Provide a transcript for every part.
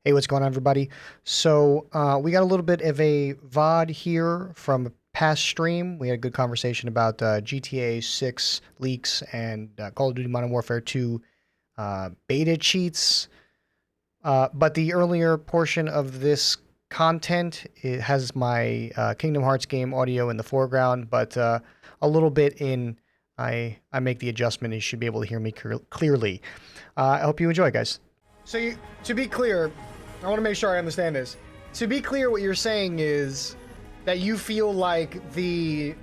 Hey, what's going on, everybody? We got a little bit of a VOD here from a past stream. We had a good conversation about GTA 6 leaks and Call of Duty Modern Warfare 2 beta cheats. But the earlier portion of this content, it has my Kingdom Hearts game audio in the foreground, but a little bit in. I make the adjustment and you should be able to hear me clearly. I hope you enjoy, guys. To be clear, I want to make sure I understand this. To be clear, what you're saying is that you feel like the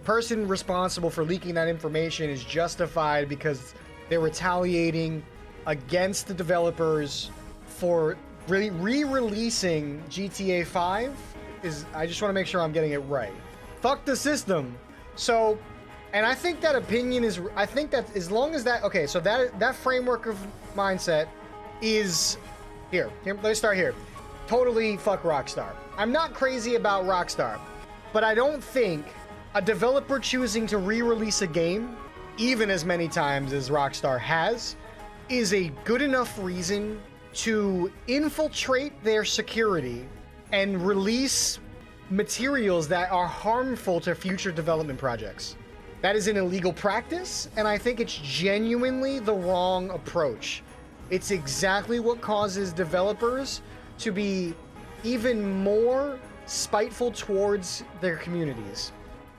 person responsible for leaking that information is justified because they're retaliating against the developers for re-releasing GTA 5. I just want to make sure I'm getting it right. Fuck the system. So, and I think that opinion is. I think that as long as that. Okay, so that framework of mindset is here. Let's start here. Totally fuck Rockstar. I'm not crazy about Rockstar, but I don't think a developer choosing to re-release a game, even as many times as Rockstar has, is a good enough reason to infiltrate their security and release materials that are harmful to future development projects. That is an illegal practice, and I think it's genuinely the wrong approach. It's exactly what causes developers to be even more spiteful towards their communities.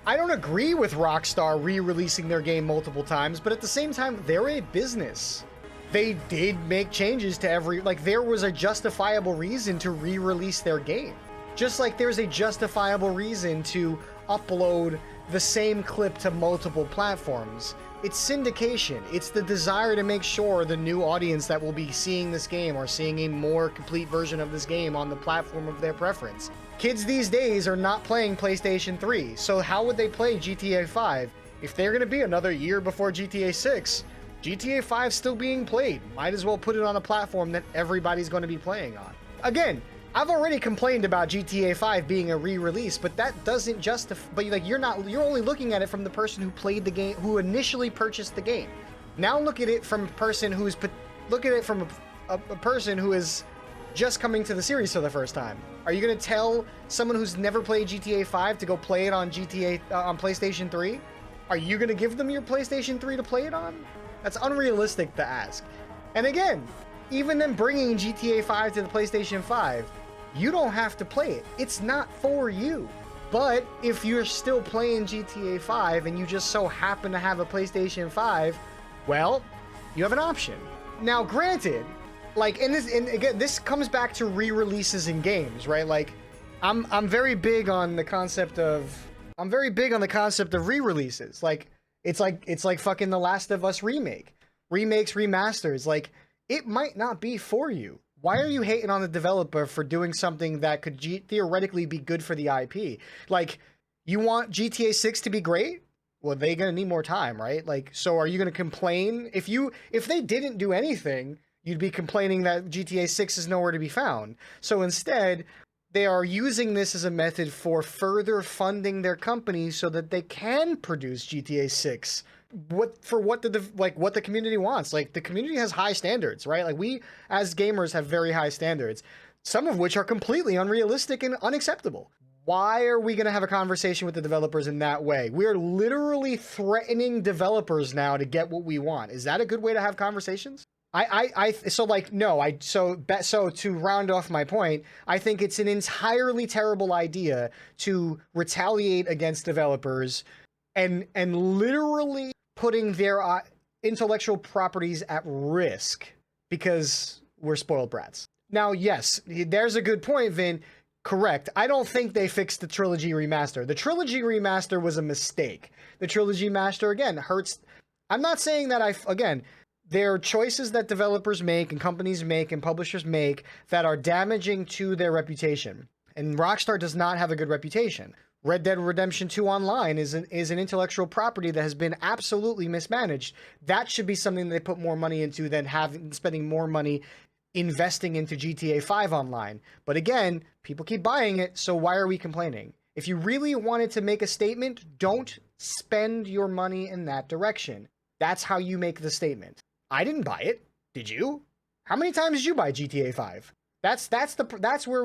I don't agree with Rockstar re-releasing their game multiple times, but at the same time, they're a business. They did make changes to there was a justifiable reason to re-release their game. Just like there's a justifiable reason to upload the same clip to multiple platforms. It's syndication. It's the desire to make sure the new audience that will be seeing this game or seeing a more complete version of this game on the platform of their preference. Kids these days are not playing PlayStation 3, so how would they play GTA 5? If they're going to be another year before GTA 6, GTA 5 still being played. Might as well put it on a platform that everybody's going to be playing on. Again, I've already complained about GTA 5 being a re-release, but that doesn't justify. But you're only looking at it from the person who played the game, who initially purchased the game. Now look at it from a person a person who is just coming to the series for the first time. Are you going to tell someone who's never played GTA 5 to go play it on on PlayStation 3? Are you going to give them your PlayStation 3 to play it on? That's unrealistic to ask. And again, even them bringing GTA 5 to the PlayStation 5, you don't have to play it. It's not for you. But if you're still playing GTA 5 and you just so happen to have a PlayStation 5, well, you have an option. Now, granted, and again, this comes back to re-releases in games, right? Like, I'm very big on the concept of re-releases. It's like fucking The Last of Us remakes, remasters. Like, it might not be for you. Why are you hating on the developer for doing something that could theoretically be good for the IP? Like, you want GTA 6 to be great? Well, they're gonna need more time, right? Like, so are you gonna complain if they didn't do anything? You'd be complaining that GTA 6 is nowhere to be found. So instead, they are using this as a method for further funding their company so that they can produce GTA 6 what the community wants. Like, the community has high standards, right? Like, we as gamers have very high standards, some of which are completely unrealistic and unacceptable. Why are we going to have a conversation with the developers in that way? We're literally threatening developers now to get what we want. Is that a good way to have conversations? So to round off my point, I think it's an entirely terrible idea to retaliate against developers and literally putting their intellectual properties at risk because we're spoiled brats. Now, yes, there's a good point, Vin. Correct. I don't think they fixed the Trilogy Remaster. The Trilogy Remaster was a mistake. The Trilogy Master, again, hurts. I'm not saying that there are choices that developers make and companies make and publishers make that are damaging to their reputation. And Rockstar does not have a good reputation. Red Dead Redemption 2 Online is an intellectual property that has been absolutely mismanaged. That should be something they put more money into than spending more money investing into GTA 5 Online. But again, people keep buying it, so why are we complaining? If you really wanted to make a statement, don't spend your money in that direction. That's how you make the statement. I didn't buy it. Did you? How many times did you buy GTA 5? That's where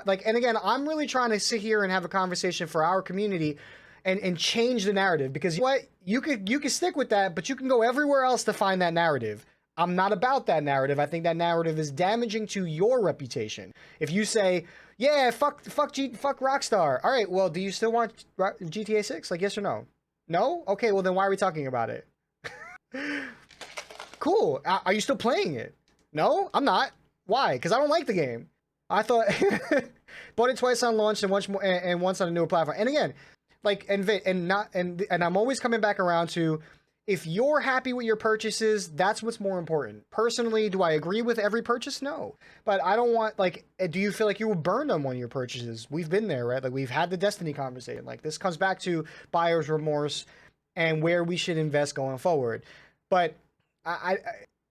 like, and again, I'm really trying to sit here and have a conversation for our community and change the narrative, because what you could stick with that, but you can go everywhere else to find that narrative. I'm not about that narrative. I think that narrative is damaging to your reputation. If you say, "Yeah, fuck Rockstar," all right, well, do you still want GTA 6? Like, yes or no? No? Okay, well then why are we talking about it? Cool. Are you still playing it? No, I'm not. Why? Because I don't like the game. I thought bought it twice on launch and once more and once on a newer platform. And again, like and I'm always coming back around to, if you're happy with your purchases, that's what's more important. Personally, do I agree with every purchase? No. But I don't want, like, do you feel like you were burned on one of your purchases? We've been there, right? Like, we've had the Destiny conversation. Like, this comes back to buyer's remorse and where we should invest going forward. But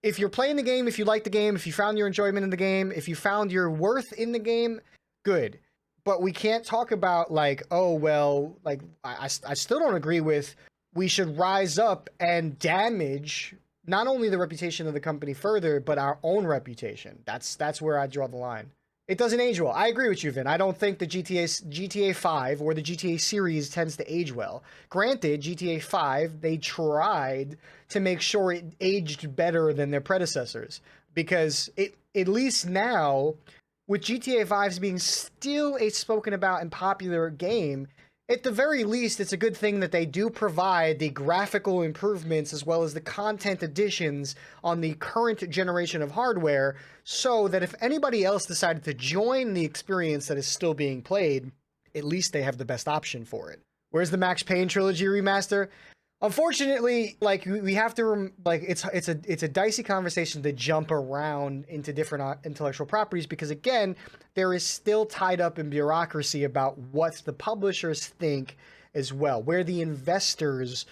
if you're playing the game, if you like the game, if you found your enjoyment in the game, if you found your worth in the game, good. But we can't talk about, like, oh, well, like, I still don't agree with, we should rise up and damage not only the reputation of the company further, but our own reputation. That's where I draw the line. It doesn't age well. I agree with you, Vin. I don't think the GTA 5 or the GTA series tends to age well. Granted, GTA 5, they tried to make sure it aged better than their predecessors, because it, at least now, with GTA 5's being still a spoken about and popular game, at the very least, it's a good thing that they do provide the graphical improvements as well as the content additions on the current generation of hardware, so that if anybody else decided to join the experience that is still being played, at least they have the best option for it. Where's the Max Payne trilogy remaster? Unfortunately, like, we have to like, it's a dicey conversation to jump around into different intellectual properties, because again, there is still tied up in bureaucracy about what the publishers think as well, where the investors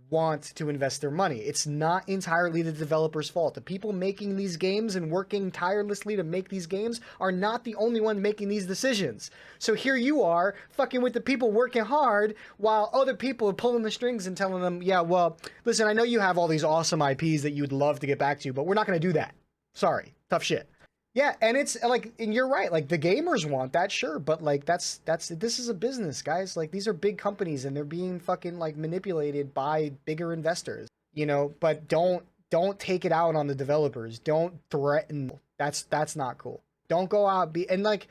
want to invest their money. It's not entirely the developers' fault. The people making these games and working tirelessly to make these games are not the only one making these decisions. So here you are, fucking with the people working hard, while other people are pulling the strings and telling them, yeah, well, listen, I know you have all these awesome IPs that you'd love to get back to, but we're not going to do that. Sorry. Tough shit. Yeah, and it's like, and you're right, like, the gamers want that, sure, but like, this is a business, guys. Like, these are big companies and they're being fucking, like, manipulated by bigger investors, you know. But don't take it out on the developers. Don't threaten. That's not cool. Don't go out and like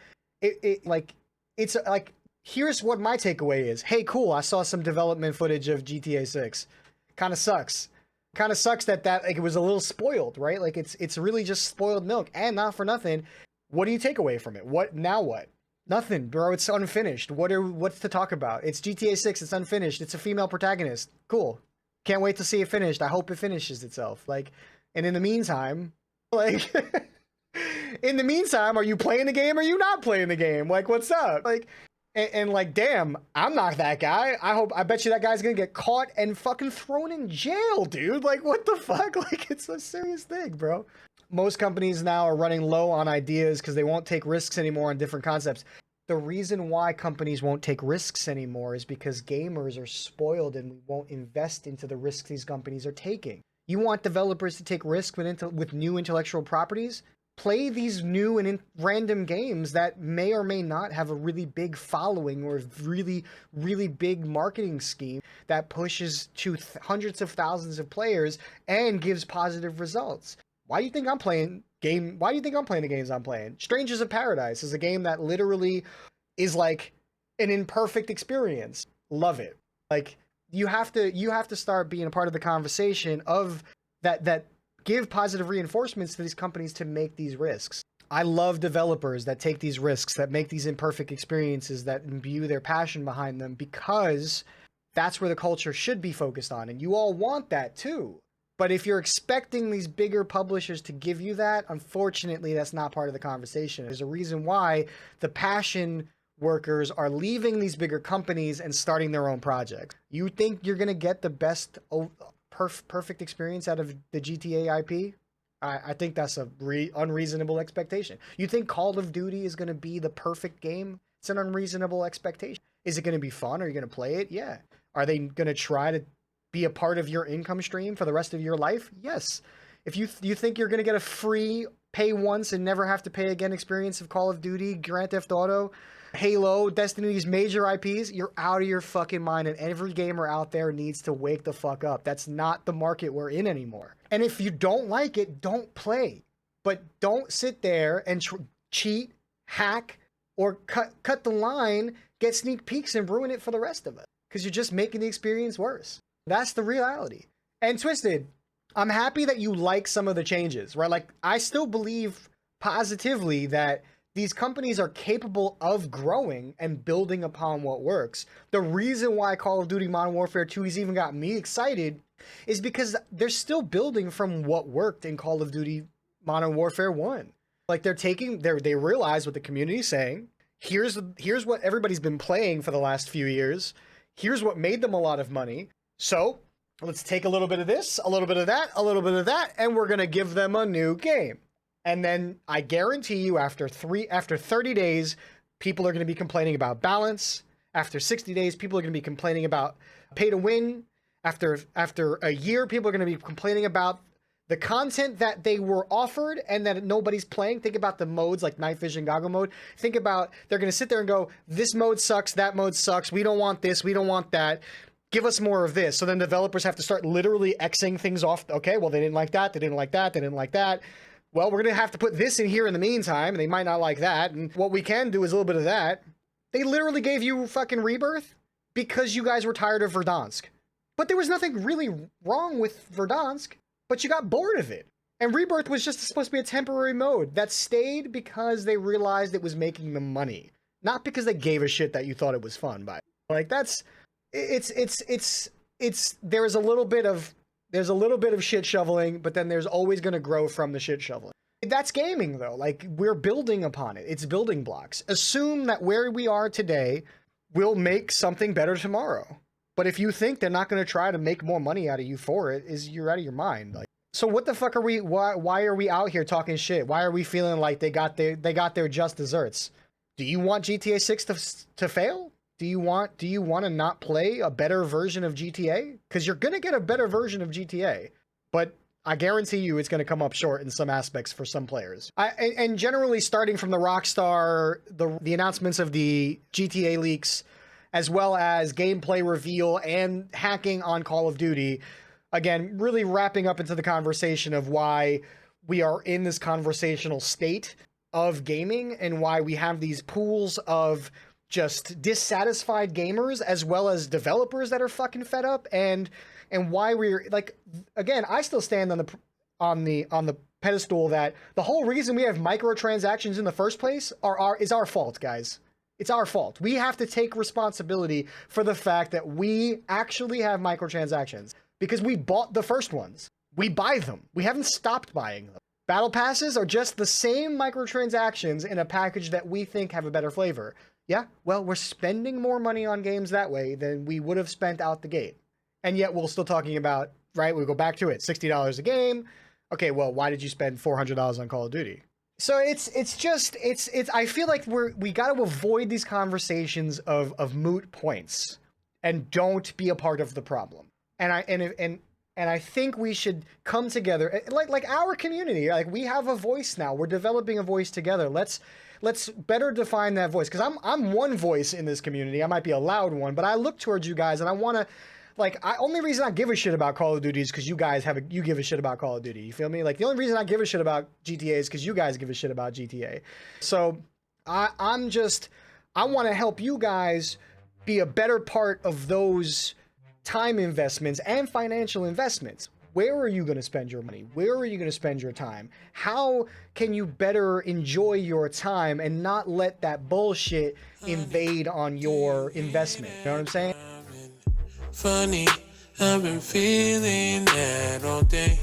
it's like, here's what my takeaway is. Hey, cool, I saw some development footage of GTA 6. Kind of sucks. Kind of sucks that like, it was a little spoiled, right? Like, it's really just spoiled milk. And not for nothing, what do you take away from it? What now? What? Nothing, bro. It's unfinished. What's to talk about? It's GTA 6. It's unfinished. It's a female protagonist. Cool. Can't wait to see it finished. I hope it finishes itself. Like, and in the meantime, like, in the meantime, are you playing the game or are you not playing the game? Like, what's up? Like, and like, damn, I'm not that guy. I bet you that guy's gonna get caught and fucking thrown in jail, dude. Like, what the fuck? Like, it's a serious thing, bro. Most companies now are running low on ideas because they won't take risks anymore on different concepts. The reason why companies won't take risks anymore is because gamers are spoiled and we won't invest into the risks these companies are taking. You want developers to take risks with new intellectual properties? Play these new and random games that may or may not have a really big following or really, really big marketing scheme that pushes to hundreds of thousands of players and gives positive results. Why do you think I'm playing the games I'm playing? Strangers of Paradise is a game that literally is like an imperfect experience. Love it. Like, you have to start being a part of the conversation of that give positive reinforcements to these companies to make these risks. I love developers that take these risks, that make these imperfect experiences, that imbue their passion behind them, because that's where the culture should be focused on. And you all want that too. But if you're expecting these bigger publishers to give you that, unfortunately, that's not part of the conversation. There's a reason why the passion workers are leaving these bigger companies and starting their own projects. You think you're going to get the best perfect experience out of the GTA IP? I think that's a unreasonable expectation. You think Call of Duty is going to be the perfect game? It's an unreasonable expectation. Is it going to be fun? Are you going to play it? Yeah. Are they going to try to be a part of your income stream for the rest of your life? Yes. If you think you're going to get a free pay once and never have to pay again experience of Call of Duty, Grand Theft Auto, Halo, Destiny, these major IPs, you're out of your fucking mind, and every gamer out there needs to wake the fuck up. That's not the market we're in anymore. And if you don't like it, don't play. But don't sit there and cheat, hack, or cut the line, get sneak peeks, and ruin it for the rest of us. Because you're just making the experience worse. That's the reality. And Twisted, I'm happy that you like some of the changes, right? Like, I still believe positively that these companies are capable of growing and building upon what works. The reason why Call of Duty Modern Warfare 2 has even got me excited is because they're still building from what worked in Call of Duty Modern Warfare 1. Like, they realize what the community is saying. Here's what everybody's been playing for the last few years. Here's what made them a lot of money. So let's take a little bit of this, a little bit of that, a little bit of that, and we're going to give them a new game. And then I guarantee you after 30 days, people are going to be complaining about balance. After 60 days, people are going to be complaining about pay to win. After a year, people are going to be complaining about the content that they were offered and that nobody's playing. Think about the modes like night vision goggle mode. Think about, they're going to sit there and go, this mode sucks, that mode sucks. We don't want this, we don't want that. Give us more of this. So then developers have to start literally Xing things off. Okay, well, they didn't like that, they didn't like that, they didn't like that. Well, we're going to have to put this in here in the meantime, and they might not like that. And what we can do is a little bit of that. They literally gave you fucking Rebirth because you guys were tired of Verdansk. But there was nothing really wrong with Verdansk, but you got bored of it. And Rebirth was just supposed to be a temporary mode that stayed because they realized it was making them money. Not because they gave a shit that you thought it was fun by. Like, there's a little bit of shit shoveling, but then there's always going to grow from the shit shoveling. That's gaming, though. Like, we're building upon it. It's building blocks. Assume that where we are today will make something better tomorrow. But if you think they're not going to try to make more money out of you for it, you're out of your mind. Like, so what the fuck are we? Why are we out here talking shit? Why are we feeling like they got their just desserts? Do you want GTA 6 to fail? Do you want to not play a better version of GTA? Because you're going to get a better version of GTA, but I guarantee you it's going to come up short in some aspects for some players. And generally, starting from the Rockstar, the announcements of the GTA leaks, as well as gameplay reveal and hacking on Call of Duty, again, really wrapping up into the conversation of why we are in this conversational state of gaming and why we have these pools of just dissatisfied gamers as well as developers that are fucking fed up, and why we're like, again, I still stand on the pedestal that the whole reason we have microtransactions in the first place is our fault, guys. It's our fault. We have to take responsibility for the fact that we actually have microtransactions because we bought the first ones. We buy them. We haven't stopped buying them. Battle passes are just the same microtransactions in a package that we think have a better flavor. Yeah, well, we're spending more money on games that way than we would have spent out the gate. And yet we're still talking about, right, we go back to it, $60 a game. Okay, well, why did you spend $400 on Call of Duty? So it's I feel like we got to avoid these conversations of moot points and don't be a part of the problem. And I think we should come together like our community. Like, we have a voice now. We're developing a voice together. Let's better define that voice, because I'm one voice in this community. I might be a loud one, but I look towards you guys and I want to, only reason I give a shit about Call of Duty is because you guys you give a shit about Call of Duty. You feel me? Like, the only reason I give a shit about GTA is because you guys give a shit about GTA. So I want to help you guys be a better part of those time investments and financial investments. Where are you going to spend your money? Where are you going to spend your time? How can you better enjoy your time and not let that bullshit invade on your investment? You know what I'm saying? Funny, I've been feeling that all day.